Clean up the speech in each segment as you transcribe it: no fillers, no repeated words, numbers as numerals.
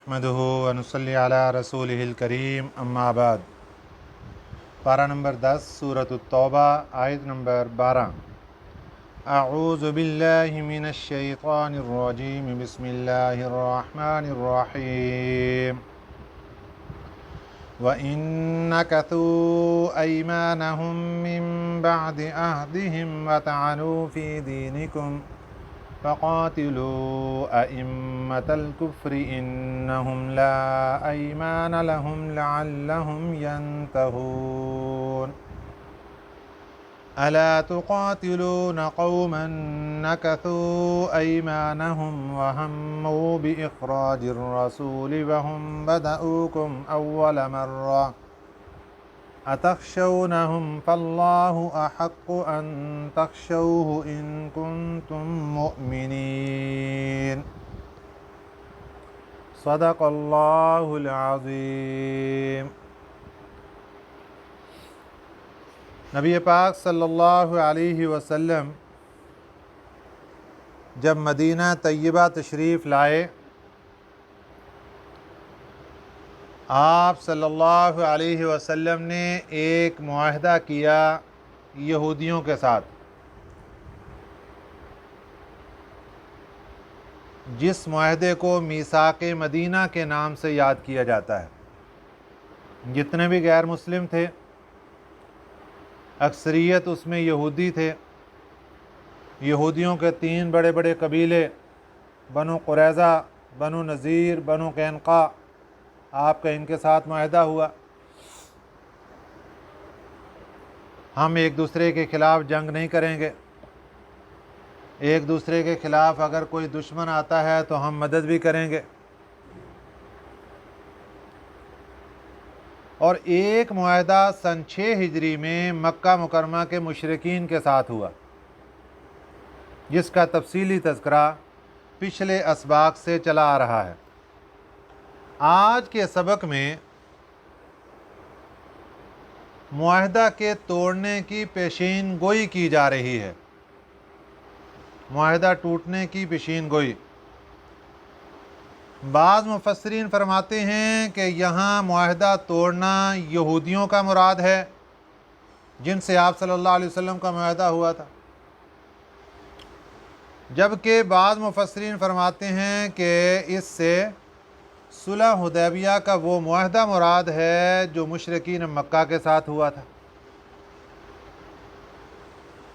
नहमदुहु व नुसल्ली अला रसूलिहिल करीम अम्मा बाद। पारा नंबर 10 सूरत तौबा आयत नंबर 12। अऊज़ु बिल्लाहि मिनश शैतानिर रजीम बिस्मिल्लाहिर रहमानिर रहीम। व इन नकथू अयमानहुम मिन बअदि अहदिहिम व तअनु फी दीनिकुम फ़क़ातिलू अइम्मतल कुफ़्रि इन्नहुम ला अयमान लहुम लअल्लहुम यंतहून। अला तुक़ातिलून क़ौमन नकथू अयमानहुम व हम्मू बिइख़राजिर रसूलि व हुम बदऊकुम अव्वल मर्रा अतख़शौनहुम फ़ल्लाहु अहक़्क़ु अन तख़शौहु इन कुन्तुम मुअमिनीन। सदक़ल्लाहुल अज़ीम। नबी पाक सल्लल्लाहु अलैहि वसल्लम जब मदीना तय्यबा तशरीफ़ लाए, आप सल्लल्लाहु अलैहि वसल्लम ने एक मुआहदा किया यहूदियों के साथ, जिस मुआहदे को मीसाक़े मदीना के नाम से याद किया जाता है। जितने भी गैर मुस्लिम थे, अक्सरियत उसमें यहूदी थे। यहूदियों के 3 बड़े बड़े कबीले बनु कुरैज़ा, बनु नज़ीर, बनु कैनक़ा, आपका इनके साथ मुआहदा हुआ। हम एक दूसरे के ख़िलाफ़ जंग नहीं करेंगे, एक दूसरे के ख़िलाफ़ अगर कोई दुश्मन आता है तो हम मदद भी करेंगे। और एक मुआहदा सन 6 हिजरी में मक्का मुकरमा के मुशरिकीन के साथ हुआ, जिसका तफसीली तज़किरा पिछले असबाक से चला आ रहा है। आज के सबक में मुआहदा के तोड़ने की पेशीन गोई की जा रही है। मुआहदा टूटने की पेशीन गोई। बाज़ मुफस्सिरीन फरमाते हैं कि यहाँ मुआहदा तोड़ना यहूदियों का मुराद है, जिनसे आप सल्लल्लाहु अलैहि वसल्लम का मुआहदा हुआ था, जबकि बाज़ मुफस्सिरीन फरमाते हैं कि इससे सुलह हुदैबिया का वो मुआहदा मुराद है जो मुशरिकीन मक्का के साथ हुआ था।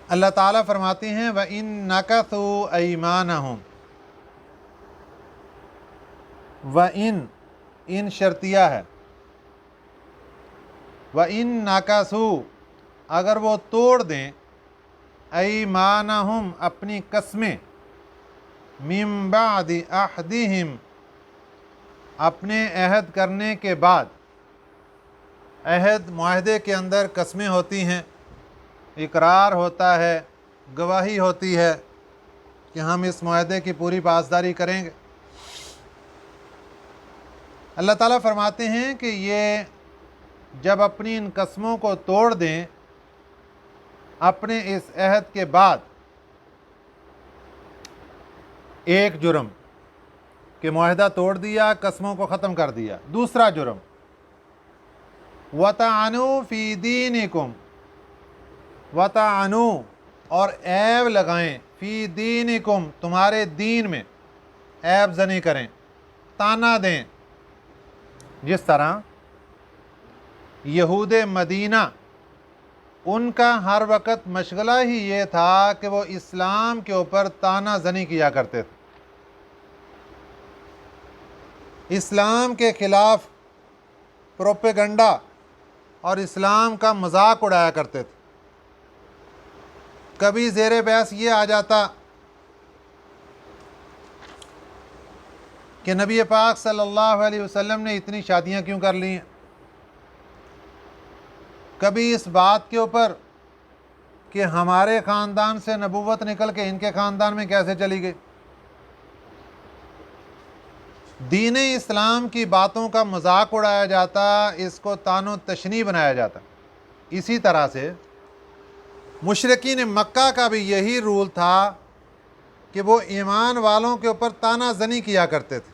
अल्लाह ताला फरमाते हैं व इन नकथू अयमानहुम। व इन शर्तिया है। व इन नकसू, अगर वो तोड़ दें, अयमानहुम, अपनी कसमें, मिन बअदि अहदिहिम, अपने अहद करने के बाद। अहद मुआहदे के अंदर कसमें होती हैं, इकरार होता है, गवाही होती है कि हम इस मुआहदे की पूरी पासदारी करेंगे। अल्लाह ताला फरमाते हैं कि ये जब अपनी इन कसमों को तोड़ दें अपने इस अहद के बाद, एक जुर्म कि मुआहदा तोड़ दिया, कसमों को ख़त्म कर दिया। दूसरा जुर्म वतअनु फ़ी दीनिकुम, वतअनु, और ऐब लगाएं, फ़ी दीनिकुम, तुम्हारे दीन में ऐब ज़नी करें, ताना दें। जिस तरह यहूद मदीना, उनका हर वक़्त मशगला ही ये था कि वो इस्लाम के ऊपर ताना ज़नी किया करते थे, इस्लाम के ख़िलाफ़ प्रोपेगंडा और इस्लाम का मजाक उड़ाया करते थे। कभी ज़ेरे बहस ये आ जाता कि नबी पाक सल्लल्लाहु अलैहि वसल्लम ने इतनी शादियां क्यों कर ली हैं। कभी इस बात के ऊपर कि हमारे ख़ानदान से नबूवत निकल के इनके ख़ानदान में कैसे चली गई। दीन इस्लाम की बातों का मजाक उड़ाया जाता, इसको तानो तशनी बनाया जाता। इसी तरह से मुशरिकीन मक्का का भी यही रूल था कि वो ईमान वालों के ऊपर ताना ज़नी किया करते थे।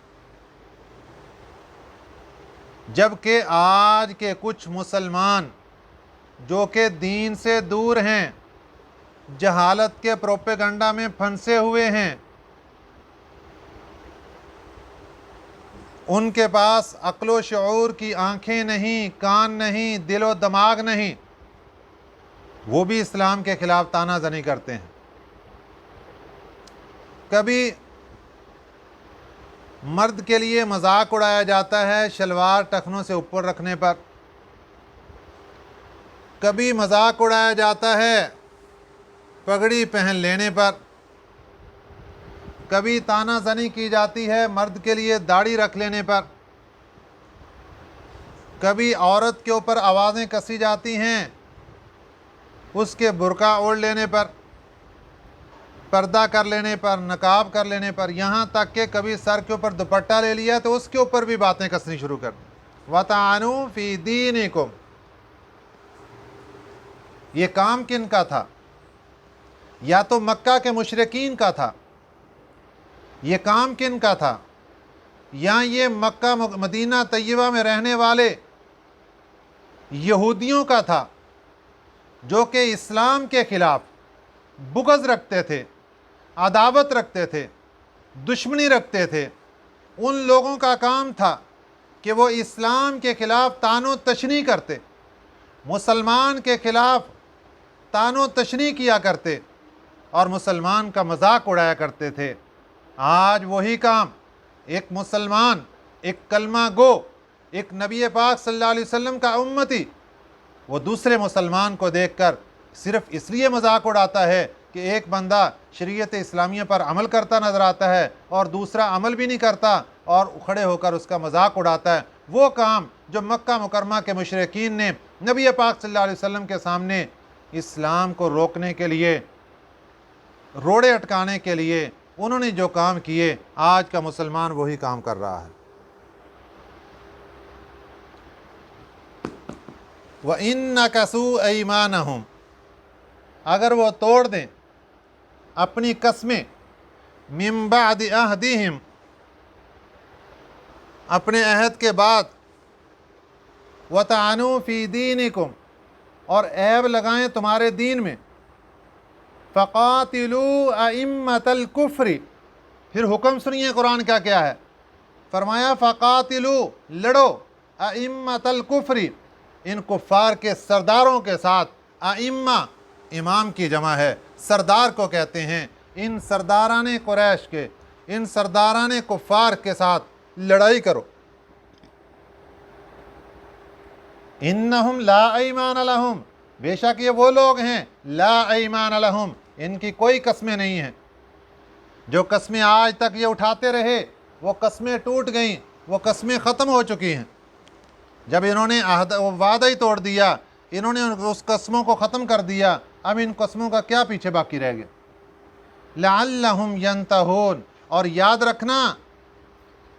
جبکہ آج کے کچھ مسلمان جو کہ دین سے دور ہیں، جہالت کے پروپیگنڈا میں پھنسے ہوئے ہیں، ان کے پاس عقل و شعور کی آنکھیں نہیں، کان نہیں، دل و دماغ نہیں، وہ بھی اسلام کے خلاف تانا زنی کرتے ہیں۔ کبھی مرد کے لیے مذاق اڑایا جاتا ہے شلوار ٹخنوں سے اوپر رکھنے پر، کبھی مذاق اڑایا جاتا ہے پگڑی پہن لینے پر، کبھی تانا زنی کی جاتی ہے مرد کے لیے داڑھی رکھ لینے پر، کبھی عورت کے اوپر آوازیں کسی جاتی ہیں اس کے برقع اوڑھ لینے پر، پردہ کر لینے پر، نقاب کر لینے پر، یہاں تک کہ کبھی سر کے اوپر دوپٹہ لے لیا تو اس کے اوپر بھی باتیں کسنی شروع کر دیں۔ وَطَعَنُوا فِي دِينِكُمْ، یہ کام کن کا تھا؟ یا تو مکہ کے مشرکین کا تھا۔ یہ کام کن کا تھا؟ یا یہ مکہ مدینہ طیبہ میں رہنے والے یہودیوں کا تھا جو کہ اسلام کے خلاف بغض رکھتے تھے، عداوت رکھتے تھے، دشمنی رکھتے تھے۔ ان لوگوں کا کام تھا کہ وہ اسلام کے خلاف طعن و تشنیع کرتے، مسلمان کے خلاف طعن و تشنیع کیا کرتے اور مسلمان کا مذاق اڑایا کرتے تھے۔ آج وہی کام ایک مسلمان، ایک کلمہ گو، ایک نبی پاک صلی اللہ علیہ وسلم کا امتی، وہ دوسرے مسلمان کو دیکھ کر صرف اس لیے مذاق اڑاتا ہے کہ ایک بندہ شریعت اسلامیہ پر عمل کرتا نظر آتا ہے اور دوسرا عمل بھی نہیں کرتا اور کھڑے ہو کر اس کا مذاق اڑاتا ہے۔ وہ کام جو مکہ مکرمہ کے مشرکین نے نبی پاک صلی اللہ علیہ وسلم کے سامنے اسلام کو روکنے کے لیے، روڑے اٹکانے کے لیے انہوں نے جو کام کیے، آج کا مسلمان وہی کام کر رہا ہے۔ وَإِن نَكَثُوا أَيْمَانَهُمْ، اگر وہ توڑ دیں اپنی قسمیں، مِن بَعْدِ عَهْدِهِمْ، اپنے عہد کے بعد، وَطَعَنُوا فِي دِينِكُمْ، اور عیب لگائیں تمہارے دین میں، فَقَاتِلُوا أَئِمَّةَ الْكُفْرِ، پھر حکم سنیے قرآن کیا ہے، فرمایا فَقَاتِلُوا، لڑو، أَئِمَّةَ الْكُفْرِ، ان کفار کے سرداروں کے ساتھ۔ ائمہ امام کی جمع ہے، سردار کو کہتے ہیں۔ ان سرداران قریش کے، ان سرداران کفار کے ساتھ لڑائی کرو۔ انہم لا ایمان لہم، بے شک یہ وہ لوگ ہیں لا ایمان لہم، ان کی کوئی قسمیں نہیں ہیں۔ جو قسمیں آج تک یہ اٹھاتے رہے وہ قسمیں ٹوٹ گئیں، وہ قسمیں ختم ہو چکی ہیں۔ جب انہوں نے وعدہ ہی توڑ دیا، انہوں نے اس قسموں کو ختم کر دیا، اب ان قسموں کا کیا پیچھے باقی رہ گیا؟ لعلہم ینتہون، اور یاد رکھنا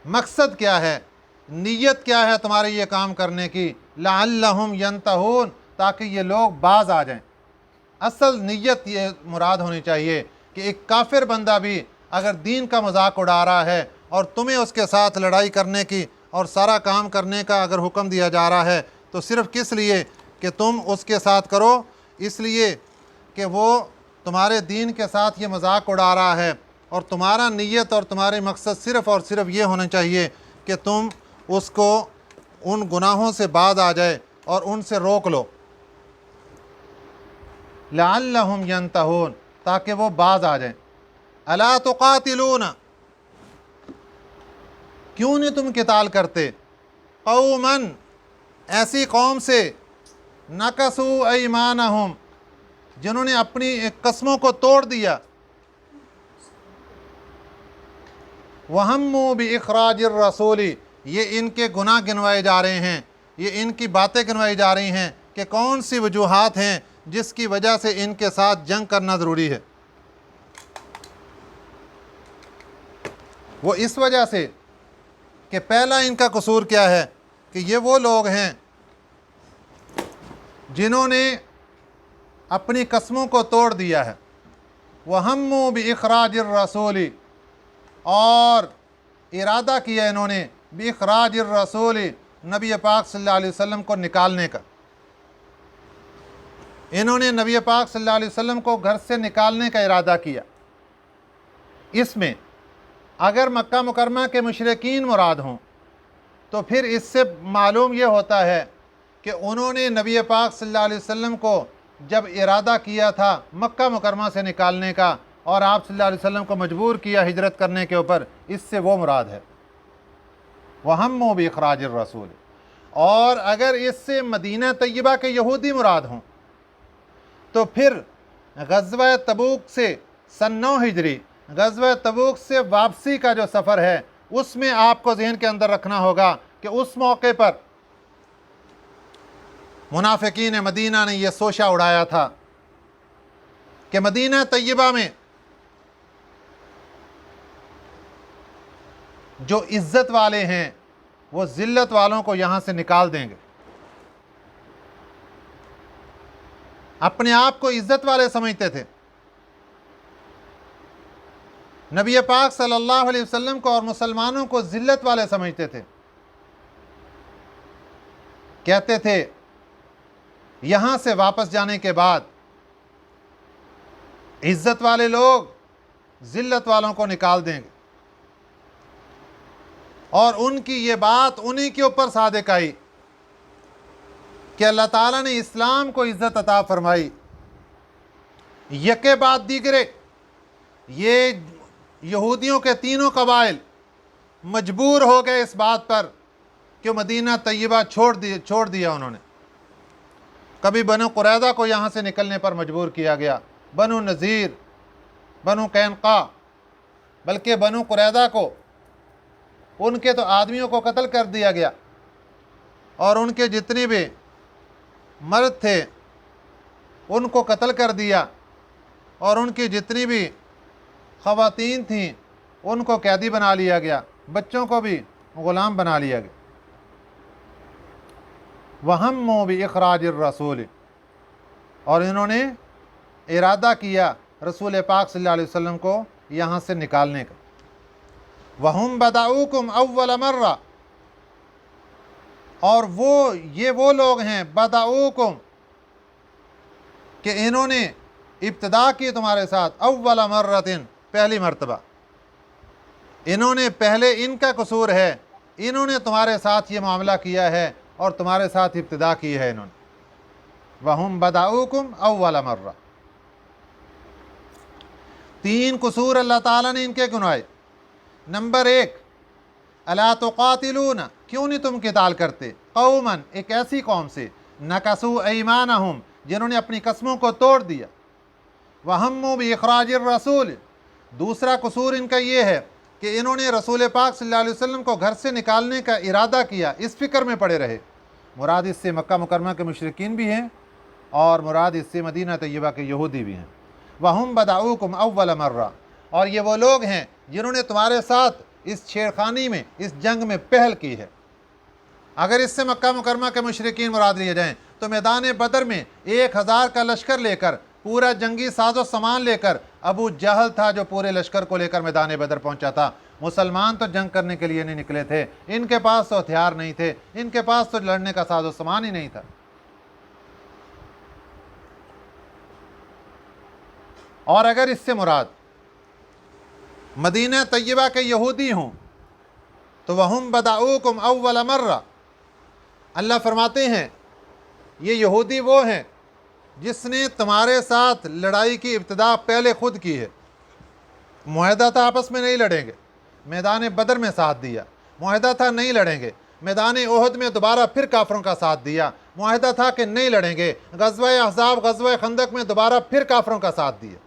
مقصد کیا ہے، نیت کیا ہے تمہارے یہ کام کرنے کی، لعلہم ینتہون، تاکہ یہ لوگ باز آ جائیں۔ اصل نیت یہ مراد ہونی چاہیے کہ ایک کافر بندہ بھی اگر دین کا مذاق اڑا رہا ہے اور تمہیں اس کے ساتھ لڑائی کرنے کی اور سارا کام کرنے کا اگر حکم دیا جا رہا ہے تو صرف کس لیے کہ تم اس کے ساتھ کرو، اس لیے کہ وہ تمہارے دین کے ساتھ یہ مذاق اڑا رہا ہے، اور تمہارا نیت اور تمہارے مقصد صرف اور صرف یہ ہونا چاہیے کہ تم اس کو ان گناہوں سے باز آ جائے اور ان سے روک لو۔ لعلہم ینتہون، تاکہ وہ باز آ جائیں۔ الا تقاتلون، کیوں نہیں تم قتال کرتے؟ قوماً، ایسی قوم سے، نکثوا ایمانہم، جنہوں نے اپنی قسموں کو توڑ دیا، وہموا باخراج الرسول، یہ ان کے گناہ گنوائے جا رہے ہیں، یہ ان کی باتیں گنوائی جا رہی ہیں کہ کون سی وجوہات ہیں جس کی وجہ سے ان کے ساتھ جنگ کرنا ضروری ہے۔ وہ اس وجہ سے کہ پہلا ان کا قصور کیا ہے کہ یہ وہ لوگ ہیں جنہوں نے اپنی قسموں کو توڑ دیا ہے، وَهَمُّوا بِإِخْرَاجِ الرَّسُولِ، اور ارادہ کیا انہوں نے بِإِخْرَاجِ الرَّسُولِ، نبی پاک صلی اللہ علیہ وسلم کو نکالنے کا۔ انہوں نے نبی پاک صلی اللہ علیہ وسلم کو گھر سے نکالنے کا ارادہ کیا۔ اس میں اگر مکہ مکرمہ کے مشرکین مراد ہوں تو پھر اس سے معلوم یہ ہوتا ہے کہ انہوں نے نبی پاک صلی اللہ علیہ وسلم کو جب ارادہ کیا تھا مکہ مکرمہ سے نکالنے کا اور آپ صلی اللہ علیہ وسلم کو مجبور کیا ہجرت کرنے کے اوپر، اس سے وہ مراد ہے وَهَمُّوا بِإِخْرَاجِ الرَّسُولِ۔ اور اگر اس سے مدینہ طیبہ کے یہودی مراد ہوں تو پھر غزوہ تبوک سے سن 9 ہجری غزوہ تبوک سے واپسی کا جو سفر ہے، اس میں آپ کو ذہن کے اندر رکھنا ہوگا کہ اس موقع پر منافقین مدینہ نے یہ سوچا اڑایا تھا کہ مدینہ طیبہ میں جو عزت والے ہیں وہ ذلت والوں کو یہاں سے نکال دیں گے۔ اپنے آپ کو عزت والے سمجھتے تھے، نبی پاک صلی اللہ علیہ وسلم کو اور مسلمانوں کو ذلت والے سمجھتے تھے۔ کہتے تھے یہاں سے واپس جانے کے بعد عزت والے لوگ ذلت والوں کو نکال دیں گے، اور ان کی یہ بات انہی کے اوپر صادق آئی کہ اللہ تعالیٰ نے اسلام کو عزت عطا فرمائی۔ یکے بعد دیگرے یہ یہودیوں کے تینوں قبائل مجبور ہو گئے اس بات پر کہ مدینہ طیبہ چھوڑ دیا انہوں نے۔ کبھی بنو قریظہ کو یہاں سے نکلنے پر مجبور کیا گیا، بنو نذیر، بنو قینقاع، بلکہ بنو قریظہ کو ان کے تو آدمیوں کو قتل کر دیا گیا، اور ان کے جتنے بھی مرد تھے ان کو قتل کر دیا، اور ان کی جتنی بھی خواتین تھیں ان کو قیدی بنا لیا گیا، بچوں کو بھی غلام بنا لیا گیا۔ وَهَمُّوا بِإِخْرَاجِ الرَّسُولِ، اور انہوں نے ارادہ کیا رسول پاک صلی اللہ علیہ وسلم کو یہاں سے نکالنے کا۔ وَهُمْ بَدَؤُوكُمْ أَوَّلَ مَرَّةٍ، اور وہ لوگ ہیں بَدَؤُوكُمْ کہ انہوں نے ابتدا کی تمہارے ساتھ، اول مرۃ، پہلی مرتبہ، انہوں نے پہلے، ان کا قصور ہے، انہوں نے تمہارے ساتھ یہ معاملہ کیا ہے اور تمہارے ساتھ ابتدا کی ہے انہوں نے۔ وَهُمْ بَدَؤُوكُمْ أَوَّلَ مَرَّةٍ، 3 قصور اللہ تعالیٰ نے ان کے گنائے۔ نمبر 1، الا تقاتلون، کیوں نہیں تم قتال کرتے، قوما، ایک ایسی قوم سے، نکثوا ایمانہم، جنہوں نے اپنی قسموں کو توڑ دیا۔ وَهَمُّوا بِإِخْرَاجِ الرَّسُولِ، دوسرا قصور ان کا یہ ہے کہ انہوں نے رسول پاک صلی اللہ علیہ وسلم کو گھر سے نکالنے کا ارادہ کیا، اس فکر میں پڑے رہے۔ مراد اس سے مکہ مکرمہ کے مشرکین بھی ہیں اور مراد اس سے مدینہ طیبہ کے یہودی بھی ہیں۔ وَهُمْ بَدَؤُوكُمْ أَوَّلَ مَرَّةٍ، اور یہ وہ لوگ ہیں جنہوں نے تمہارے ساتھ اس چھیڑخانی میں، اس جنگ میں پہل کی ہے۔ اگر اس سے مکہ مکرمہ کے مشرکین مراد لیے جائیں تو میدان بدر میں 1000 کا لشکر لے کر، پورا جنگی ساز و سامان لے کر، ابو جہل تھا جو پورے لشکر کو لے کر میدان بدر پہنچا تھا۔ مسلمان تو جنگ کرنے کے لیے نہیں نکلے تھے، ان کے پاس تو ہتھیار نہیں تھے، ان کے پاس تو لڑنے کا ساز و سامان ہی نہیں تھا۔ اور اگر اس سے مراد مدینہ طیبہ کے یہودی ہوں تو وَهُمْ بَدَؤُوكُمْ أَوَّلَ مَرَّةٍ، اللہ فرماتے ہیں یہ یہودی وہ ہیں جس نے تمہارے ساتھ لڑائی کی ابتدا پہلے خود کی ہے۔ معاہدہ تھا آپس میں نہیں لڑیں گے، میدان بدر میں ساتھ دیا۔ معاہدہ تھا نہیں لڑیں گے، میدان احد میں دوبارہ پھر کافروں کا ساتھ دیا۔ معاہدہ تھا کہ نہیں لڑیں گے، غزوہ احزاب، غزوہ خندق میں دوبارہ پھر کافروں کا ساتھ دیا۔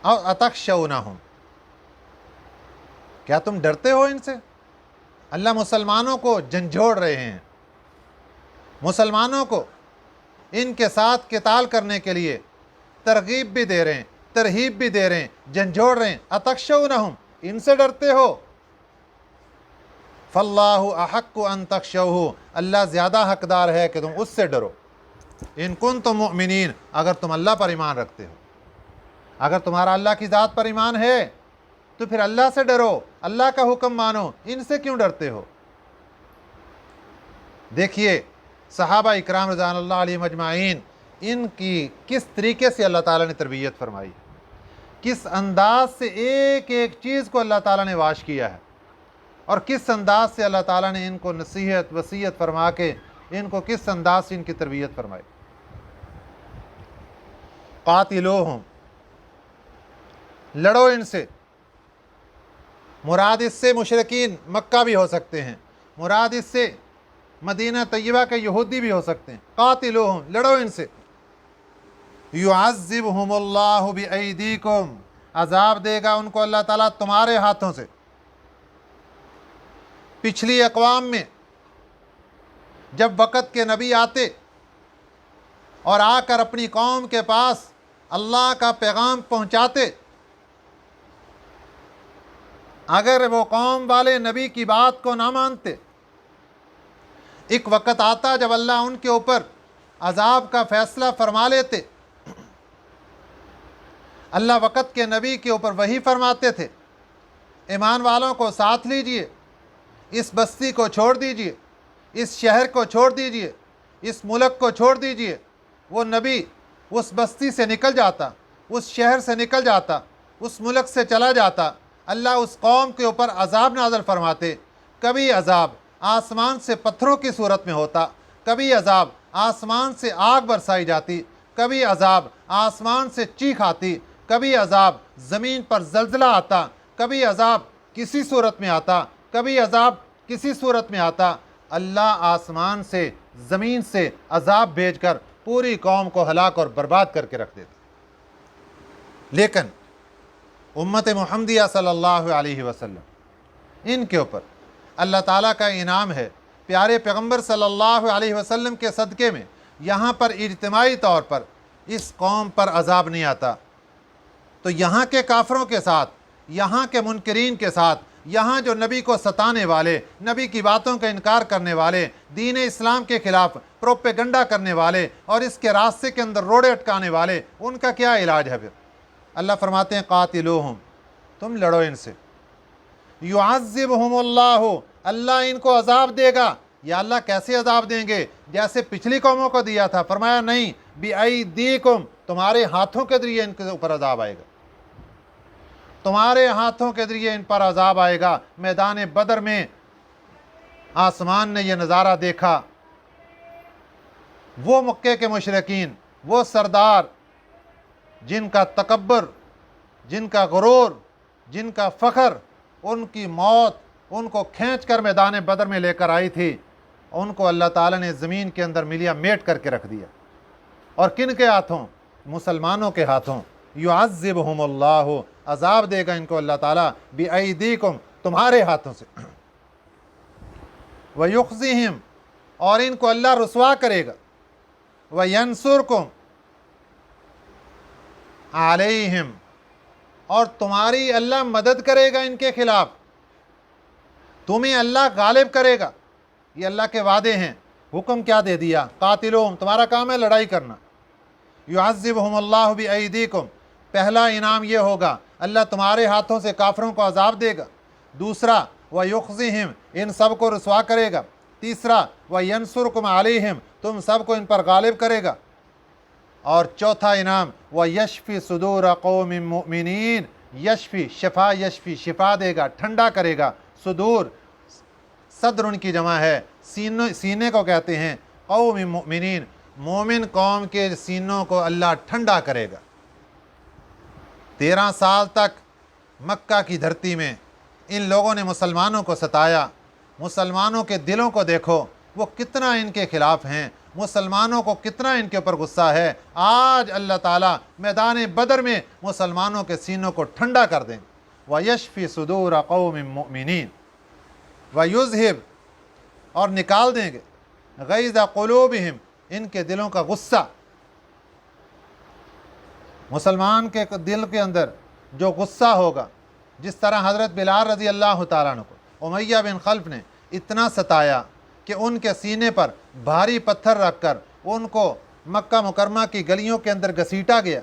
اور اتخشونہم، کیا تم ڈرتے ہو ان سے؟ اللہ مسلمانوں کو جھنجھوڑ رہے ہیں، مسلمانوں کو ان کے ساتھ قتال کرنے کے لیے ترغیب بھی دے رہے ہیں، ترہیب بھی دے رہے ہیں، جھنجھوڑ رہے ہیں۔ اتخشونہم، ان سے ڈرتے ہو؟ فاللہ احق ان تخشوہ، اللہ زیادہ حقدار ہے کہ تم اس سے ڈرو۔ ان کنتم مؤمنین، اگر تم اللہ پر ایمان رکھتے ہو، اگر تمہارا اللہ کی ذات پر ایمان ہے तो फिर अल्लाह से डरो, अल्लाह का हुक्म मानो, इनसे क्यों डरते हो। देखिए सहाबा इकराम रज़ियल्लाहु अलैहिम अजमाइन, इनकी किस तरीके से अल्लाह ताला ने तरबियत फरमाई, किस अंदाज से एक एक चीज़ को अल्लाह ताला ने वाश किया है, और किस अंदाज से अल्लाह ताला ने इनको नसीहत वसीयत फरमा के इनको किस अंदाज से इनकी तरबियत फरमाई। कातिलूहुम, लड़ो इनसे। मुराद इससे मुशरिकीन मक्का भी हो सकते हैं, मुराद इससे मदीना तैयबा के यहूदी भी हो सकते हैं। कातिलूहुम, लड़ो इनसे। युअज़्ज़िबहुमुल्लाहु बिअयदीकुम, अजाब देगा उनको अल्लाह ताला तुम्हारे हाथों से। पिछली अक़वाम में जब वक़्त के नबी आते और आकर अपनी कौम के पास अल्लाह का पैगाम पहुँचाते, अगर वो कौम वाले नबी की बात को ना मानते, एक वक़्त आता जब अल्लाह उनके ऊपर अजाब का फ़ैसला फरमा लेते। अल्लाह वक़्त के नबी के ऊपर वही फरमाते थे, ईमान वालों को साथ लीजिए, इस बस्ती को छोड़ दीजिए, इस शहर को छोड़ दीजिए, इस मुल्क को छोड़ दीजिए। वो नबी उस बस्ती से निकल जाता, उस शहर से निकल जाता, उस मुल्क से चला जाता। अल्लाह उस कौम के ऊपर अजाब नाज़िल फरमाते। कभी अजाब आसमान से पत्थरों की सूरत में होता, कभी अजाब आसमान से आग बरसाई जाती, कभी अजाब आसमान से चीख आती, कभी अजाब ज़मीन पर ज़लज़ला आता, कभी अजाब किसी सूरत में आता, कभी अजाब किसी सूरत में आता। अल्लाह आसमान से ज़मीन से अजाब भेजकर पूरी कौम को हलाक और बर्बाद करके रख देता। लेकिन उम्मत मुहम्मदिया सल्लल्लाहु अलैहि वसल्लम, इनके ऊपर अल्लाह ताला का इनाम है, प्यारे पैगम्बर सल्लल्लाहु अलैहि वसल्लम के सदक़े में यहाँ पर इज्तिमाई तौर पर इस कौम पर अजाब नहीं आता। तो यहाँ के काफरों के साथ, यहाँ के मुनकरीन के साथ, यहाँ जो नबी को सताने वाले, नबी की बातों का इनकार करने वाले, दीन इस्लाम के ख़िलाफ़ प्रोपेगंडा करने वाले और इसके रास्ते के अंदर रोड़े अटकाने वाले, उनका क्या इलाज है। फिर अल्लाह फरमाते हैं कातिलूहुम, तुम लड़ो इनसे। युअज़्ज़िबहुमुल्लाहु, अल्लाह इनको अजाब देगा। या अल्लाह कैसे अजाब देंगे? जैसे पिछली कौमों को दिया था, फरमाया नहीं, बिअयदीकुम, तुम्हारे हाथों के ज़रिए इनके ऊपर अजाब आएगा, तुम्हारे हाथों के ज़रिए इन पर अजाब आएगा। मैदान बदर में आसमान ने यह नज़ारा देखा, वो मक्के के मुशरिकीन, वो सरदार जिनका तकब्बर, जिनका गुरूर, जिनका फ़ख्र, उनकी मौत उनको खींच कर मैदान बदर में लेकर आई थी, उनको अल्लाह ताला ने ज़मीन के अंदर मिलिया मेट करके रख दिया। और किन के हाथों? मुसलमानों के हाथों। युअज़्ज़िबहुमुल्लाहु, अजाब देगा इनको अल्लाह ताला, बिअयदीकुम, तुम्हारे हाथों से। वयुख़ज़िहिम, और इनको अल्लाह रुसवा करेगा। वयंसुरकुम अलैहिम, और तुम्हारी अल्लाह मदद करेगा इनके खिलाफ, तुम्हें अल्लाह गालिब करेगा। ये अल्लाह के वादे हैं। हुक्म क्या दे दिया? कातिलूहुम, तुम्हारा काम है लड़ाई करना। युअज़्ज़िबहुमुल्लाहु बिअयदीकुम, पहला इनाम ये होगा, अल्लाह तुम्हारे हाथों से काफरों को अजाब देगा। दूसरा, वयुख़ज़िहिम, इन सब को रुसवा करेगा। तीसरा, वयंसुरकुम अलैहिम, तुम सबको इन पर गालिब करेगा। और चौथा इनाम, वयशफ़ी सुदूर कौमिन मुमिनीन, यशफ़ी, शफ़ा, यशफ़ी, शिफा देगा, ठंडा करेगा। सुदूर, सद्र उनकी जमा है, सीने को कहते हैं। कौमिन मुमिनीन, मोमिन कौम के सीनों को अल्लाह ठंडा करेगा। 13 साल तक मक्का की धरती में इन लोगों ने मुसलमानों को सताया। मुसलमानों के दिलों को देखो, वो कितना इनके खिलाफ़ हैं, मुसलमानों को कितना इनके ऊपर गुस्सा है। आज अल्लाह ताला मैदान बदर में मुसलमानों के सीनों को ठंडा कर दें। वयशफ़ी सुदूर कौमिन मुमिनीन, वयुज़हिब, और निकाल देंगे, गैज़ क़ुलूबिहिम, इनके दिलों का गुस्सा। मुसलमान के दिल के अंदर जो गुस्सा होगा, जिस तरह हज़रत बिलाल रज़ी अल्लाह तआला अन्हु को उमैया बिन खल्फ़ ने इतना सताया कि उनके सीने पर भारी पत्थर रखकर उनको मक्का मुकरमा की गलियों के अंदर घसीटा गया,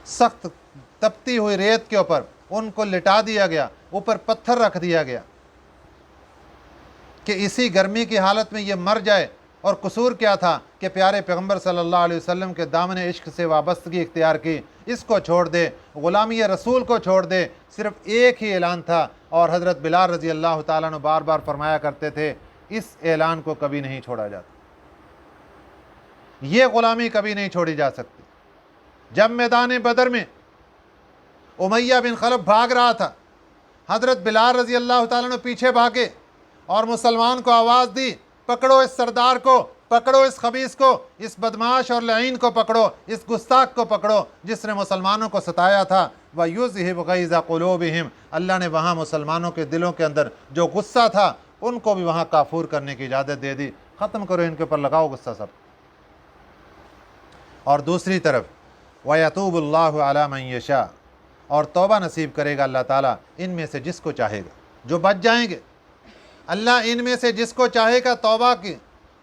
सख्त तपती हुई रेत के ऊपर उनको लिटा दिया गया, ऊपर पत्थर रख दिया गया कि इसी गर्मी की हालत में ये मर जाए। और कसूर क्या था कि प्यारे पैगंबर सल्लल्लाहु अलैहि वसल्लम के दामन इश्क से वाबस्तगी इख्तियार की, इसको छोड़ दे, ग़ुलामी रसूल को छोड़ दे। सिर्फ एक ही ऐलान था और हज़रत बिलाल रज़ी अल्लाह ताला अन्हु बार बार फरमाया करते थे, इस ऐलान को कभी नहीं छोड़ा जाता, ये ग़ुलामी कभी नहीं छोड़ी जा सकती। जब मैदान बदर में उमैया बिन खलफ भाग रहा था, हज़रत बिलाल रज़ी अल्लाह ताला अन्हु पीछे भागे और मुसलमान को आवाज़ दी, पकड़ो इस सरदार को, पकड़ो इस खबीस को, इस बदमाश और लईन को पकड़ो, इस गुस्ताख को पकड़ो जिसने मुसलमानों को सताया था। व युज़हिब गैज़ क़ुलूबिहिम, अल्लाह ने वहाँ मुसलमानों के दिलों के अंदर जो गुस्सा था उनको भी वहाँ काफूर करने की इजाज़त दे दी। ख़त्म करो, इनके ऊपर लगाओ गुस्सा सब। और दूसरी तरफ व यतूबुल्लाहु अला मन यशा, और तौबा नसीब करेगा अल्लाह ताला इनमें से जिसको चाहेगा, जो बच जाएंगे। अल्लाह इनमें से जिसको चाहेगा तौबा की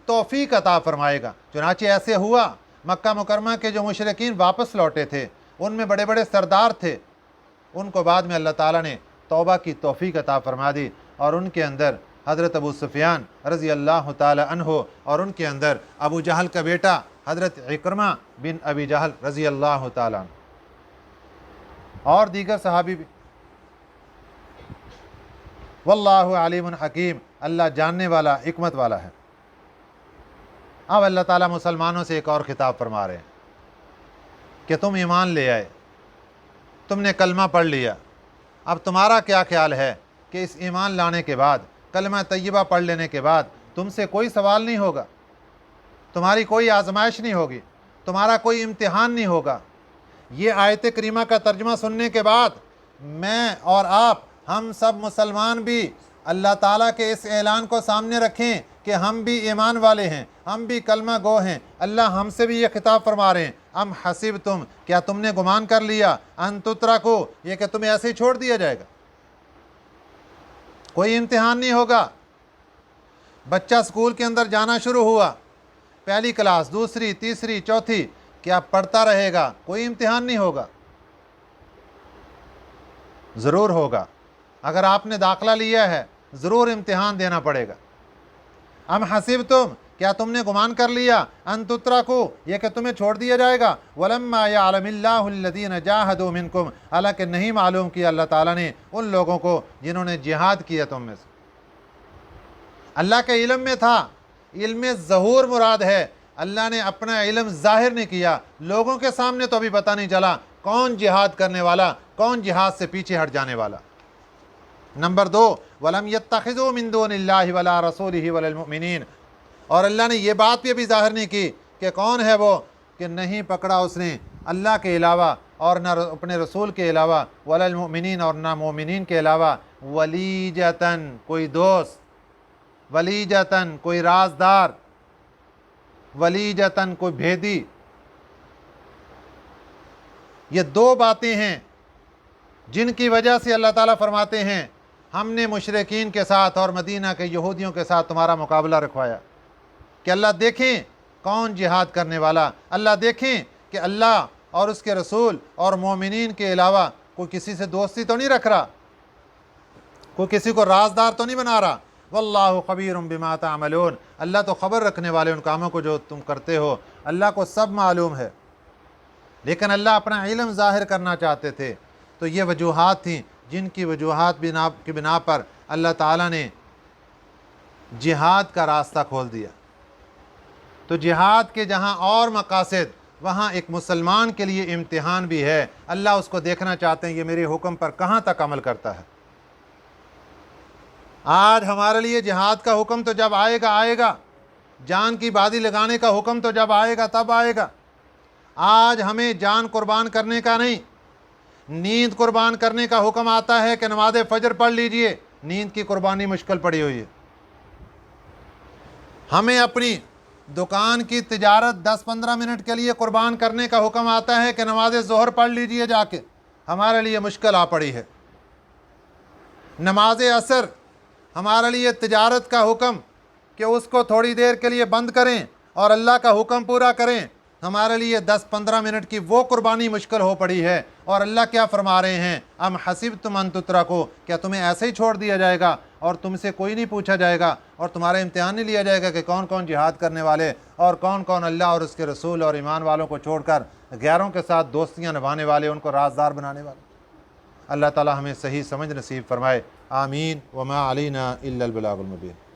तौफीक अता फरमाएगा। चुनांचे ऐसे हुआ, मक्का मुकरमा के जो मुशरिकीन वापस लौटे थे उनमें बड़े बड़े सरदार थे, उनको बाद में अल्लाह ताला ने तौबा की तौफीक अता फरमा दी और उनके अंदर हज़रत अबू सुफियान रज़ी अल्लाह ताला अन्हु और उनके अंदर अबू जहल का बेटा हज़रत इकरमा बिन अबी जहल रज़ी अल्लाह ताला और दीगर सहाबी भी। वल्लाहु अलीमुन हकीम, अल्लाह जानने वाला हिकमत वाला है। अब अल्लाह ताला मुसलमानों से एक और खिताब फरमा रहे हैं कि तुम ईमान ले आए, तुमने कलमा पढ़ लिया, अब तुम्हारा क्या ख्याल है कि इस ईमान लाने के बाद, कलमा तय्यबा पढ़ लेने के बाद तुमसे कोई सवाल नहीं होगा, तुम्हारी कोई आजमाइश नहीं होगी, तुम्हारा कोई इम्तिहान नहीं होगा। ये आयत करीमा का तर्जुमा सुनने के बाद मैं और आप, हम सब मुसलमान भी अल्लाह ताला के इस ऐलान को सामने रखें कि हम भी ईमान वाले हैं, हम भी कलमा गो हैं। अल्लाह हमसे भी ये खिताब फरमा रहे हैं, अम हसीब तुम, क्या तुमने गुमान कर लिया, अन तुतरकू, ये कि तुम्हें ऐसे ही छोड़ दिया जाएगा, कोई इम्तिहान नहीं होगा। बच्चा स्कूल के अंदर जाना शुरू हुआ, पहली क्लास, दूसरी, तीसरी, चौथी, क्या पढ़ता रहेगा, कोई इम्तिहान नहीं होगा? ज़रूर होगा। अगर आपने दाखला लिया है ज़रूर इम्तिहान देना पड़ेगा। अम हसीब तुम, क्या तुमने गुमान कर लिया, अन तुतरकू, ये कि तुम्हें छोड़ दिया जाएगा। वलम्मा यअलमिल्लाहु अल्लज़ीना जाहदू मिनकुम, हालांकि नहीं मालूम किया अल्लाह ताला ने उन लोगों को जिन्होंने जिहाद किया तुम में से। अल्लाह के इल्म में था, इल्म ज़हूर मुराद है, अल्लाह ने अपना इल्म ज़ाहिर नहीं किया, लोगों के सामने तो अभी पता नहीं चला कौन जिहाद करने वाला, कौन जिहाद से पीछे हट जाने वाला। नंबर 2, वलम यत्तखिज़ू मिन दूनिल्लाहि वला रसूलिही वलल मुमिनीन, और अल्लाह ने ये बात भी अभी ज़ाहिर नहीं की कि कौन है वो कि नहीं पकड़ा उसने अल्लाह के अलावा और न अपने रसूल के अलावा, वलल मुमिनीन, और ना मोमिनीन के अलावा, वलीजतन, कोई दोस्त, वलीजतन, कोई राजदार, वलीजतन, कोई भेदी। ये दो बातें हैं जिनकी वजह से अल्लाह ताला फरमाते हैं हमने मुशरिकीन के साथ और मदीना के यहूदियों के साथ तुम्हारा मुकाबला रखवाया कि अल्लाह देखें कौन जिहाद करने वाला, अल्लाह देखें कि अल्लाह और उसके रसूल और मोमिनीन के अलावा कोई किसी से दोस्ती तो नहीं रख रहा, कोई किसी को राजदार तो नहीं बना रहा। वल्लाहु खबीरुम बिमा तामलून, अल्लाह तो ख़बर रखने वाले उन कामों को जो तुम करते हो, अल्लाह को सब मालूम है। लेकिन अल्लाह अपना इल्म ज़ाहिर करना चाहते थे, तो ये वजूहात थीं जिनकी वजूहात की बिना पर अल्लाह ताला ने जिहाद का रास्ता खोल दिया। तो जिहाद के जहाँ और मकासद, वहाँ एक मुसलमान के लिए इम्तिहान भी है। अल्लाह उसको देखना चाहते हैं ये मेरे हुक्म पर कहाँ तक अमल करता है। आज हमारे लिए जिहाद का हुक्म तो जब आएगा आएगा, जान की बाजी लगाने का हुक्म तो जब आएगा तब आएगा। आज हमें जान कुर्बान करने का नहीं, नींद कुर्बान करने का हुक्म आता है कि नमाज फजर पढ़ लीजिए, नींद की कुर्बानी मुश्किल पड़ी हुई है। हमें अपनी दुकान की तिजारत 10-15 मिनट के लिए कुर्बान करने का हुक्म आता है कि नमाज ज़ोहर पढ़ लीजिए जाके, हमारे लिए मुश्किल आ पड़ी है। नमाज असर हमारे लिए तिजारत का हुक्म कि उसको थोड़ी देर के लिए बंद करें और अल्लाह का हुक्म पूरा करें, ہمارے لیے 10-15 منٹ کی وہ قربانی مشکل ہو پڑی ہے، اور اللہ کیا فرما رہے ہیں، ام حسبتم ان تترکوا، کیا تمہیں ایسے ہی چھوڑ دیا جائے گا اور تم سے کوئی نہیں پوچھا جائے گا اور تمہارا امتحان نہیں لیا جائے گا کہ کون کون جہاد کرنے والے اور کون کون اللہ اور اس کے رسول اور ایمان والوں کو چھوڑ کر غیروں کے ساتھ دوستیاں نبھانے والے، ان کو رازدار بنانے والے۔ اللہ تعالی ہمیں صحیح سمجھ نصیب فرمائے، آمین۔ وما علینا الا البلاغ المبین۔